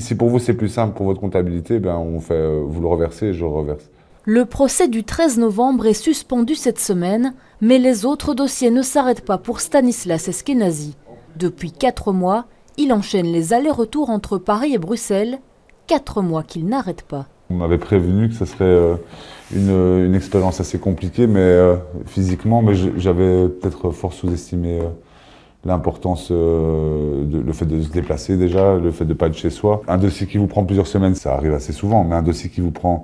Si pour vous c'est plus simple pour votre comptabilité, ben on fait, vous le reversez et je le reverse. Le procès du 13 novembre est suspendu cette semaine, mais les autres dossiers ne s'arrêtent pas pour Stanislas Eskenazi. Depuis 4 mois, il enchaîne les allers-retours entre Paris et Bruxelles, 4 mois qu'il n'arrête pas. On m'avait prévenu que ce serait une expérience assez compliquée, mais physiquement, mais j'avais peut-être fort sous-estimé l'importance, le fait de se déplacer déjà, le fait de ne pas être chez soi. Un dossier qui vous prend plusieurs semaines, ça arrive assez souvent, mais un dossier qui vous prend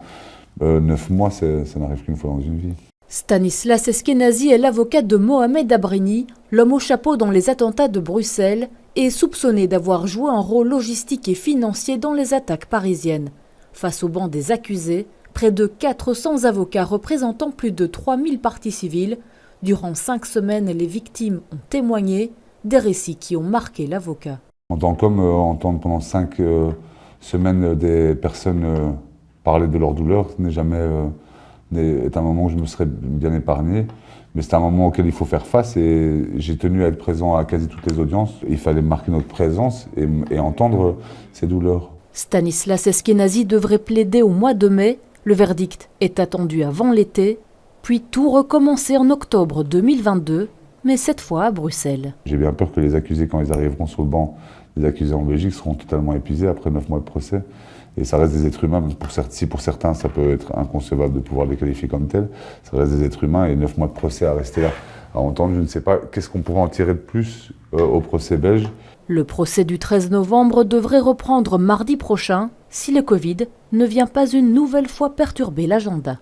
9 mois, ça n'arrive qu'une fois dans une vie. Stanislas Eskenazi est l'avocat de Mohamed Abrini, l'homme au chapeau dans les attentats de Bruxelles, et soupçonné d'avoir joué un rôle logistique et financier dans les attaques parisiennes. Face au banc des accusés, près de 400 avocats représentant plus de 3000 parties civiles. Durant 5 semaines, les victimes ont témoigné, des récits qui ont marqué l'avocat. En tant qu'homme, entendre pendant 5 semaines des personnes parler de leur douleur est un moment où je me serais bien épargné. Mais c'est un moment auquel il faut faire face et j'ai tenu à être présent à quasi toutes les audiences. Il fallait marquer notre présence et entendre ces douleurs. Stanislas Eskenazi devrait plaider au mois de mai. Le verdict est attendu avant l'été, puis tout recommencer en octobre 2022, mais cette fois à Bruxelles. J'ai bien peur que les accusés, quand ils arriveront sur le banc des accusés en Belgique, seront totalement épuisés après 9 mois de procès. Et ça reste des êtres humains, si pour certains ça peut être inconcevable de pouvoir les qualifier comme tels, ça reste des êtres humains et 9 mois de procès à rester là, à entendre, je ne sais pas, qu'est-ce qu'on pourrait en tirer de plus au procès belge. Le procès du 13 novembre devrait reprendre mardi prochain, si le Covid ne vient pas une nouvelle fois perturber l'agenda.